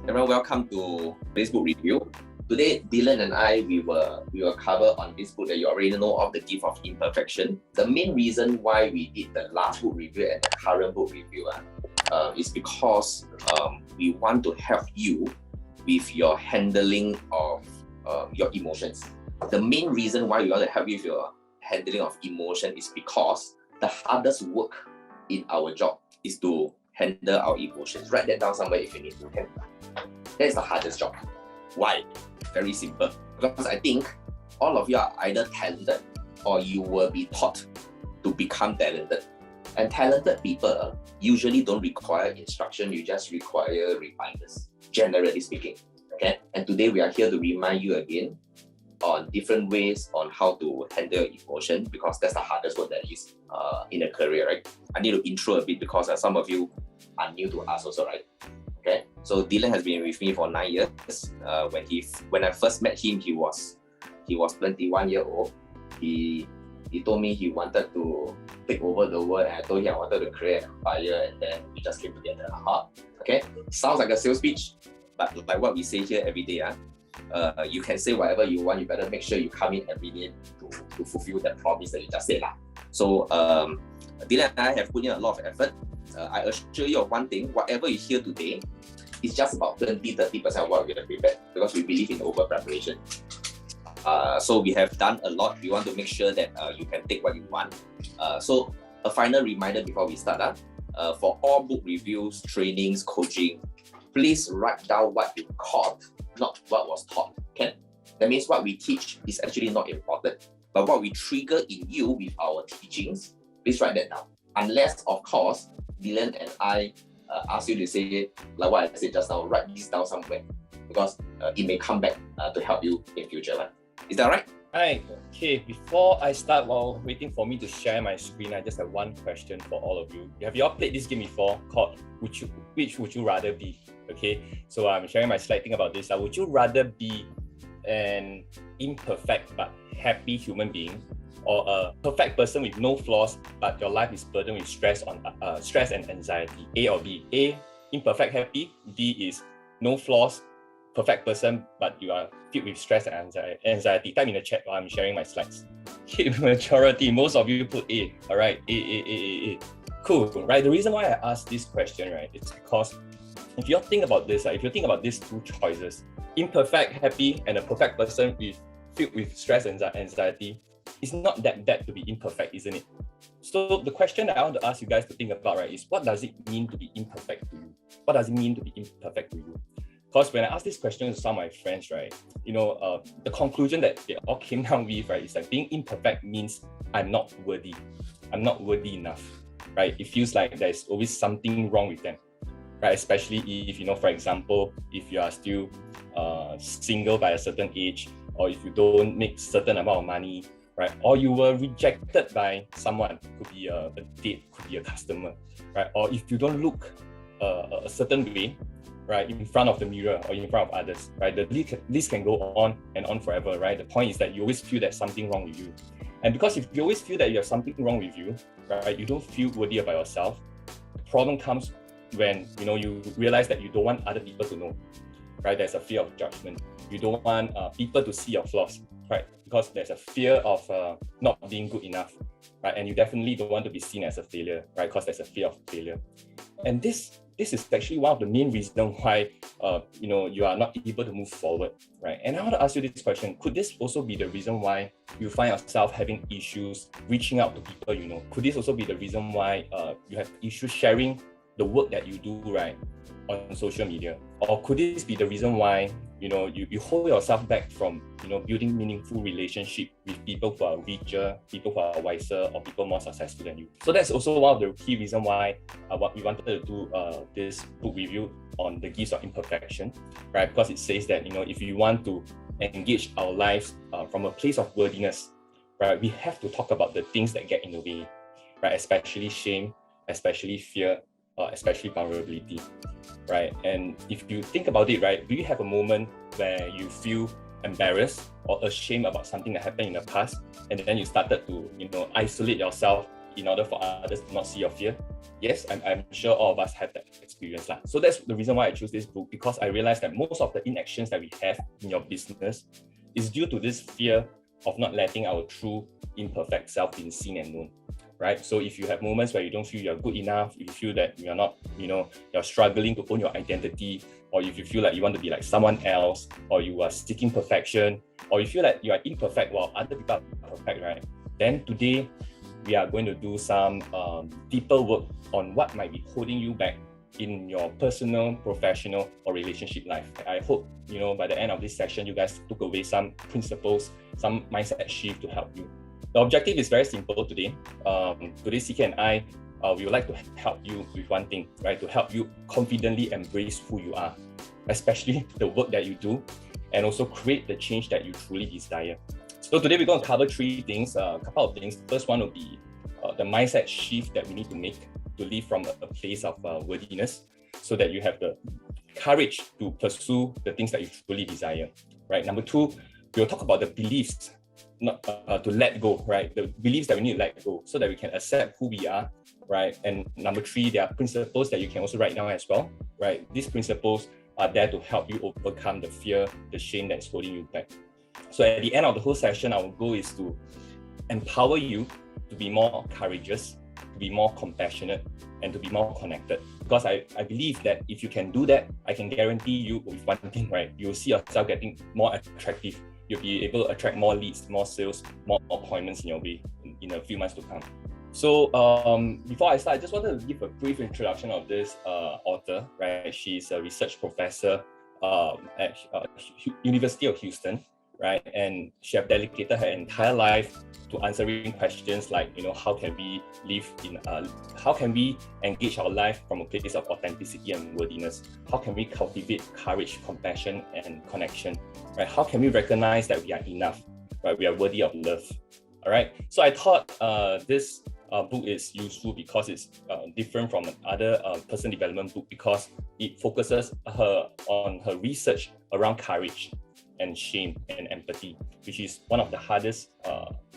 Everyone, welcome to Facebook review. Today, Dylan and I, we will cover on this book that you already know of, the Gift of Imperfection. The main reason why we did the last book review and the current book review is because we want to help you with your handling of your emotions. The main reason why we want to help you with your handling of emotion is because the hardest work in our job is to handle our emotions. Write that down somewhere if you need to. Okay? That is the hardest job. Why? Very simple. Because I think all of you are either talented or you will be taught to become talented. And talented people usually don't require instruction, you just require reminders, generally speaking. Okay? And today we are here to remind you again on different ways on how to handle your emotion, because that's the hardest work that is in a career, right? I need to intro a bit because some of you are new to us also, right? Okay, so Dylan has been with me for 9 years. When I first met him, he was 21 years old. He told me he wanted to take over the world, and I told him I wanted to create an empire, and then we just came together. Okay, sounds like a sales pitch, but like what we say here every day, you can say whatever you want, you better make sure you come in every day to fulfill that promise that you just said. So Dylan and I have put in a lot of effort. I assure you of one thing, whatever you hear today is just about 20-30% of what we have prepared, because we believe in over preparation. So we have done a lot. We want to make sure that you can take what you want. So a final reminder before we start, for all book reviews, trainings, coaching, please write down what you caught, not what was taught. Okay? That means what we teach is actually not important, but what we trigger in you with our teachings, please write that down. Unless, of course, Dylan and I ask you to say, like what I said just now, write this down somewhere, because it may come back to help you in future. Is that right? Hi. Okay, before I start, while waiting for me to share my screen, I just have one question for all of you. Have you all played this game before called Which Would You Rather Be? Okay, so I'm sharing my slide thing about this. Would you rather be an imperfect but happy human being, or a perfect person with no flaws but your life is burdened with stress and anxiety? A or B? A, imperfect happy. B is no flaws, perfect person but you are filled with stress and anxiety. Type in the chat while I'm sharing my slides. Okay, majority, most of you put A. All right, A. Cool, right? The reason why I asked this question, right, it's because if you think about this, if you think about these two choices, imperfect happy and a perfect person filled with stress and anxiety, it's not that bad to be imperfect, isn't it? So the question that I want to ask you guys to think about, right, is what does it mean to be imperfect to you? What does it mean to be imperfect to you? Because when I asked this question to some of my friends, right, the conclusion that they all came down with, right, is like being imperfect means I'm not worthy. I'm not worthy enough, right? It feels like there's always something wrong with them, right? Especially if, for example, if you are still single by a certain age, or if you don't make certain amount of money, right? Or you were rejected by someone, could be a date, could be a customer, right? Or if you don't look a certain way, right, in front of the mirror or in front of others, right? The list can go on and on forever, right? The point is that you always feel there's something wrong with you. And because if you always feel that you have something wrong with you, right, you don't feel worthy about yourself, the problem comes when, you realize that you don't want other people to know, right? There's a fear of judgment. You don't want people to see your flaws, right? Because there's a fear of not being good enough, right? And you definitely don't want to be seen as a failure, right? Because there's a fear of failure. And this is actually one of the main reasons why you are not able to move forward, right? And I want to ask you this question: could this also be the reason why you find yourself having issues reaching out to people you know? Could this also be the reason why you have issues sharing the work that you do, right, on social media? Or could this be the reason why you hold yourself back from building meaningful relationship with people who are richer, people who are wiser, or people more successful than you? So that's also one of the key reasons why what we wanted to do this book review on the Gifts of Imperfection, right? Because it says that if you want to engage our lives from a place of worthiness, right, we have to talk about the things that get in the way, right? Especially shame, especially fear, especially vulnerability, right? And if you think about it, right, do you have a moment where you feel embarrassed or ashamed about something that happened in the past, and then you started to isolate yourself in order for others to not see your fear? Yes, I'm sure all of us have that experience. So that's the reason why I chose this book, because I realized that most of the inactions that we have in your business is due to this fear of not letting our true imperfect self be seen and known, right? So if you have moments where you don't feel you're good enough, if you feel that you're not, you're struggling to own your identity, or if you feel like you want to be like someone else, or you are seeking perfection, or you feel like you are imperfect while other people are perfect, right? Then today, we are going to do some deeper work on what might be holding you back in your personal, professional, or relationship life. I hope, by the end of this session, you guys took away some principles, some mindset shift to help you. The objective is very simple today. Today, CK and I, we would like to help you with one thing, right? To help you confidently embrace who you are, especially the work that you do, and also create the change that you truly desire. So today we're going to cover three things, a couple of things. The first one will be the mindset shift that we need to make to live from a place of worthiness, so that you have the courage to pursue the things that you truly desire, right? Number two, we'll talk about the beliefs not to let go, right? The beliefs that we need to let go so that we can accept who we are, right? And number three, there are principles that you can also write down as well, right? These principles are there to help you overcome the fear, the shame that's holding you back. So at the end of the whole session, our goal is to empower you to be more courageous, to be more compassionate, and to be more connected. Because I believe that if you can do that, I can guarantee you with one thing, right? You'll see yourself getting more attractive. You'll be able to attract more leads, more sales, more appointments in your way in a few months to come. So before I start, I just wanted to give a brief introduction of this author, right? She's a research professor at University of Houston, right? And she have dedicated her entire life to answering questions like, how can we live in, how can we engage our life from a place of authenticity and worthiness? How can we cultivate courage, compassion, and connection, right? How can we recognize that we are enough, right? We are worthy of love, all right? So I thought this book is useful because it's different from other personal development book, because it focuses on her research around courage and shame and empathy, which is one of the hardest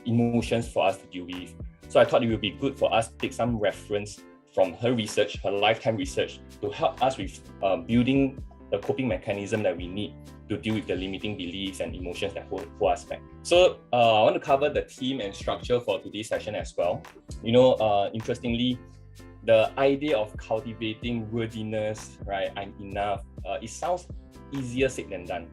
emotions for us to deal with. So I thought it would be good for us to take some reference from her research, her lifetime research, to help us with building the coping mechanism that we need to deal with the limiting beliefs and emotions that hold us back. So I want to cover the theme and structure for today's session as well. Interestingly, the idea of cultivating worthiness, right? I'm enough. It sounds easier said than done.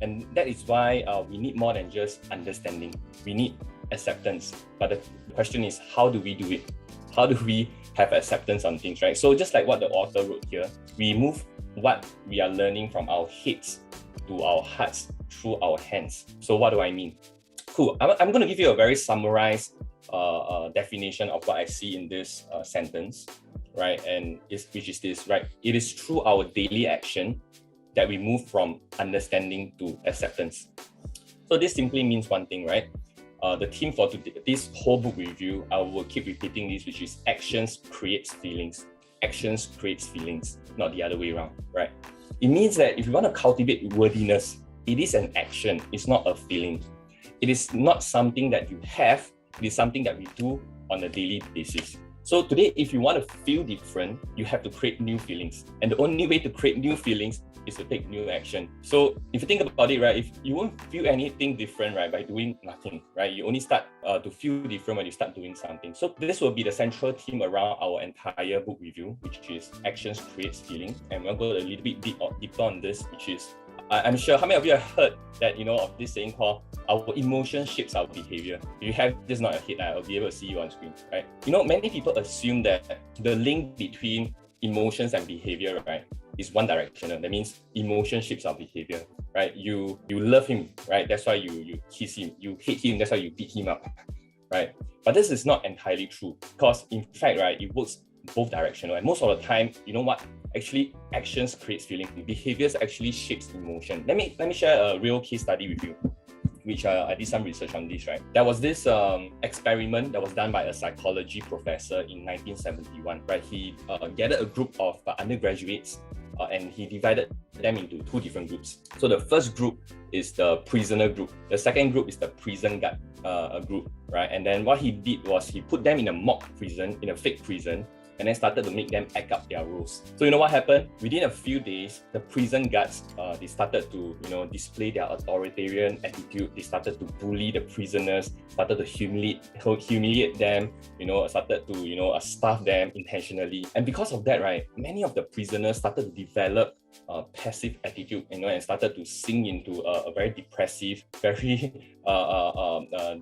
And that is why we need more than just understanding. We need acceptance. But the question is, how do we do it? How do we have acceptance on things, right? So just like what the author wrote here, we move what we are learning from our heads to our hearts through our hands. So what do I mean? Cool. I'm going to give you a very summarized definition of what I see in this sentence, right? And which is this, right? It is through our daily action that we move from understanding to acceptance. So this simply means one thing, right? The theme for this whole book review, I will keep repeating this, which is actions creates feelings. Actions creates feelings, not the other way around, right? It means that if you want to cultivate worthiness, it is an action, it's not a feeling. It is not something that you have, it is something that we do on a daily basis. So today, if you want to feel different, you have to create new feelings. And the only way to create new feelings is to take new action. So if you think about it, right, if you won't feel anything different, right, by doing nothing, right, you only start to feel different when you start doing something. So this will be the central theme around our entire book review, which is actions creates feeling. And we'll go a little bit deeper on this, which is, I'm sure how many of you have heard that, of this saying called our emotion shapes our behavior. If you have this not a headline, I'll be able to see you on screen, right? Many people assume that the link between emotions and behavior, right, is one directional. That means emotion shapes our behavior, right? You love him, right? That's why you kiss him. You hate him, that's why you beat him up, right? But this is not entirely true, because in fact, right, it works both directional. And most of the time, actually actions creates feeling. Behaviors actually shapes emotion. Let me share a real case study with you, which I did some research on this, right? There was this experiment that was done by a psychology professor in 1971, right? He gathered a group of undergraduates and he divided them into two different groups. So the first group is the prisoner group. The second group is the prison guard group, right? And then what he did was he put them in a mock prison, in a fake prison, and then started to make them act up their roles. So you know what happened? Within a few days, the prison guards, they started to, display their authoritarian attitude. They started to bully the prisoners, started to humiliate them, started to, starve them intentionally. And because of that, right, many of the prisoners started to develop a passive attitude, and started to sink into a very depressive, very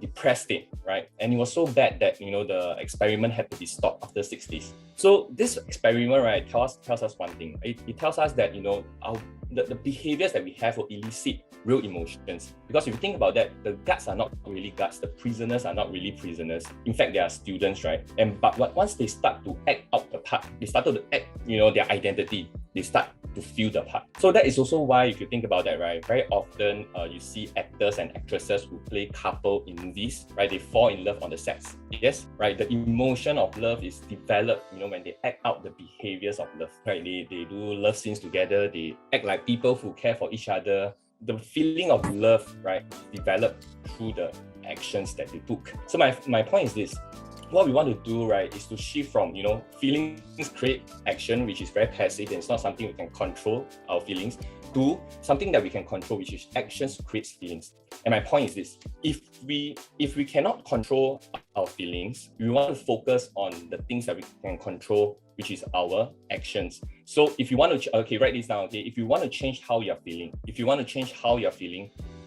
depressed state, right? And it was so bad that, the experiment had to be stopped after 6 days. So this experiment, right, tells us one thing. It tells us that, the behaviors that we have will elicit real emotions. Because if you think about that, the guards are not really guards, the prisoners are not really prisoners. In fact, they are students, right? But once they start to act out the part, they started to act, their identity, they start to feel the part. So that is also why, if you think about that, right, very often you see actors and actresses who play couple in movies, right, they fall in love on the sets. Yes, right, the emotion of love is developed, when they act out the behaviors of love, right? They do love scenes together, they act like people who care for each other. The feeling of love, right, developed through the actions that they took. So my point is this. What we want to do, right, is to shift from, feelings create action, which is very passive and it's not something we can control, our feelings, to something that we can control, which is actions creates feelings. And my point is this: if we cannot control our feelings, we want to focus on the things that we can control, which is our actions. So if you want to, write this down, okay? If you want to change how you're feeling,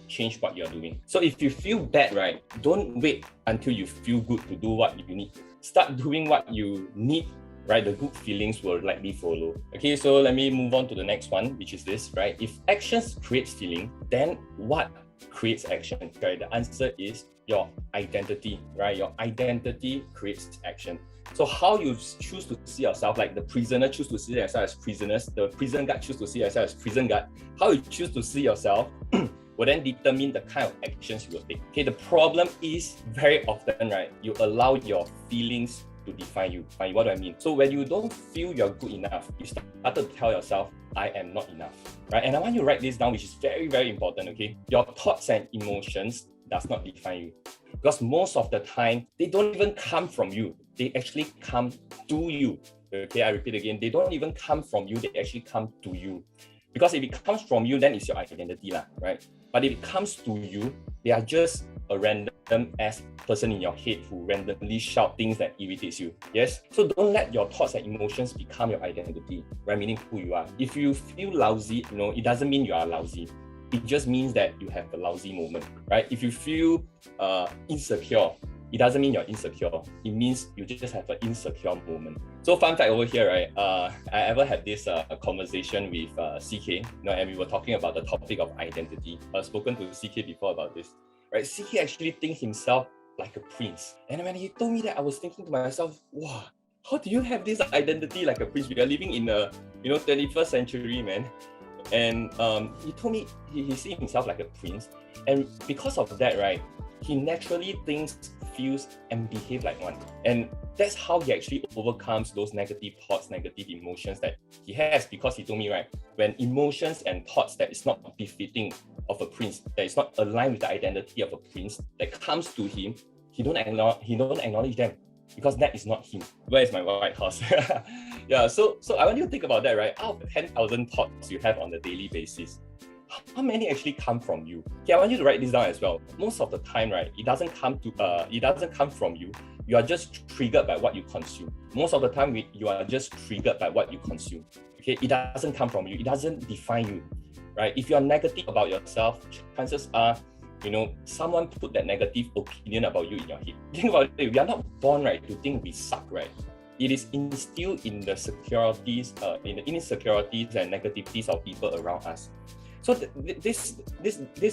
change what you're doing. So if you feel bad, right, don't wait until you feel good to do what you need. Start doing what you need, right? The good feelings will likely follow. Okay, so let me move on to the next one, which is this, right? If actions creates feeling, then what creates action? Right? The answer is your identity, right? Your identity creates action. So how you choose to see yourself, like the prisoner choose to see themselves as prisoners, the prison guard choose to see themselves as prison guard, how you choose to see yourself will then determine the kind of actions you will take. Okay, the problem is very often, right, you allow your feelings to define you. What do I mean? So when you don't feel you're good enough, you start to tell yourself, I am not enough, right? And I want you to write this down, which is very, very important, okay? Your thoughts and emotions does not define you. Because most of the time, they don't even come from you. They actually come to you. Okay, I repeat again, they don't even come from you, they actually come to you. Because if it comes from you, then it's your identity, right? But if it comes to you, they are just a random ass person in your head who randomly shout things that irritates you. Yes? So don't let your thoughts and emotions become your identity, right? Meaning who you are. If you feel lousy, it doesn't mean you are lousy. It just means that you have a lousy moment, right? If you feel insecure, it doesn't mean you're insecure. It means you just have an insecure moment. So fun fact over here, right? I ever had this conversation with CK, and we were talking about the topic of identity. I've spoken to CK before about this, right? CK actually thinks himself like a prince. And when he told me that, I was thinking to myself, wow, how do you have this identity like a prince? We are living in the 21st century, man. And he told me he sees himself like a prince. And because of that, right, he naturally thinks, feels, and behaves like one. And that's how he actually overcomes those negative thoughts, negative emotions that he has. Because he told me, right, when emotions and thoughts that is not befitting of a prince, that is not aligned with the identity of a prince, that comes to him, he don't acknowledge them. Because that is not him. Where is my white horse? Yeah, so I want you to think about that, right? Out of 10,000 thoughts you have on a daily basis, how many actually come from you? Okay, I want you to write this down as well. Most of the time, right, it doesn't come from you. You are just triggered by what you consume. Most of the time, you are just triggered by what you consume. Okay, it doesn't come from you. It doesn't define you, right? If you are negative about yourself, chances are, someone put that negative opinion about you in your head. Think about it. We are not born, right, to think we suck, right? It is instilled in the insecurities and negativities of people around us. So this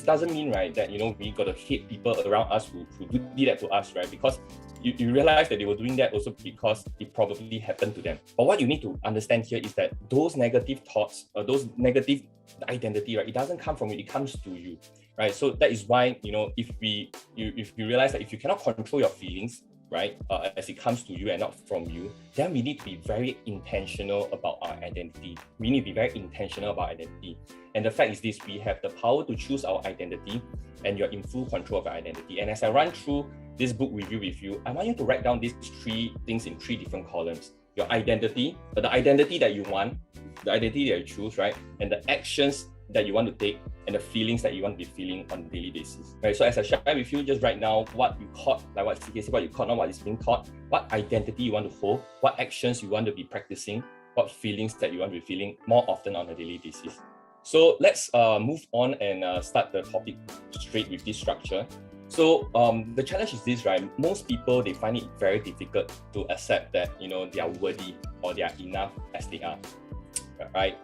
doesn't mean, right, that we gotta hate people around us who did that to us, right? Because you realize that they were doing that also because it probably happened to them. But what you need to understand here is that those negative thoughts, those negative identity, right, it doesn't come from you, it comes to you, right? So that is why if you realize that if you cannot control your feelings, right, as it comes to you and not from you, then we need to be very intentional about our identity. We need to be very intentional about identity. And the fact is this, we have the power to choose our identity, and you're in full control of your identity. And as I run through this book review with you, I want you to write down these 3 things in 3 different columns. Your identity, the identity that you want, the identity that you choose, right? And the actions that you want to take, and the feelings that you want to be feeling on a daily basis. Right. So as I share with you, just right now, what you caught, like what CK said, what you caught, not what is being taught, what identity you want to hold, what actions you want to be practicing, what feelings that you want to be feeling more often on a daily basis. So let's move on and start the topic straight with this structure. So the challenge is this, right? Most people, they find it very difficult to accept that, they are worthy or they are enough as they are. Right?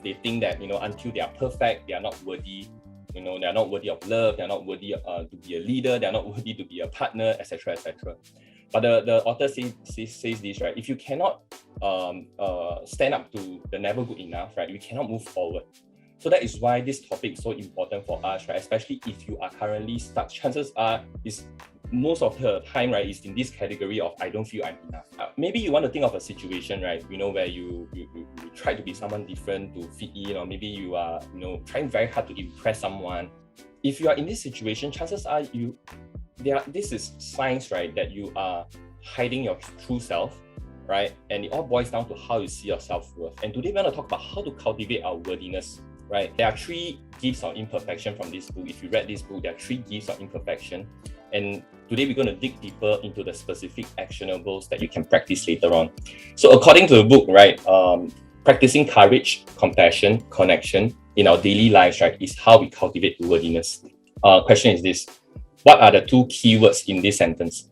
They think that, until they are perfect, they are not worthy. They are not worthy of love. They are not worthy to be a leader. They are not worthy to be a partner, etc., etc. But the author says this, right? If you cannot stand up to the never good enough, right? You cannot move forward. So that is why this topic is so important for us, right? Especially if you are currently stuck. Chances are is most of the time, right, is in this category of I don't feel I'm enough. Maybe you want to think of a situation, right, where you try to be someone different to fit in, or maybe you are, trying very hard to impress someone. If you are in this situation, chances are this is signs, right, that you are hiding your true self, right? And it all boils down to how you see your self-worth. And today we're going to talk about how to cultivate our worthiness, right? There are 3 gifts of imperfection from this book. If you read this book, there are 3 gifts of imperfection. And today we're going to dig deeper into the specific actionables that you can practice later on. So according to the book, right, practicing courage, compassion, connection in our daily lives, right, is how we cultivate worthiness. Question is this: what are the 2 keywords in this sentence?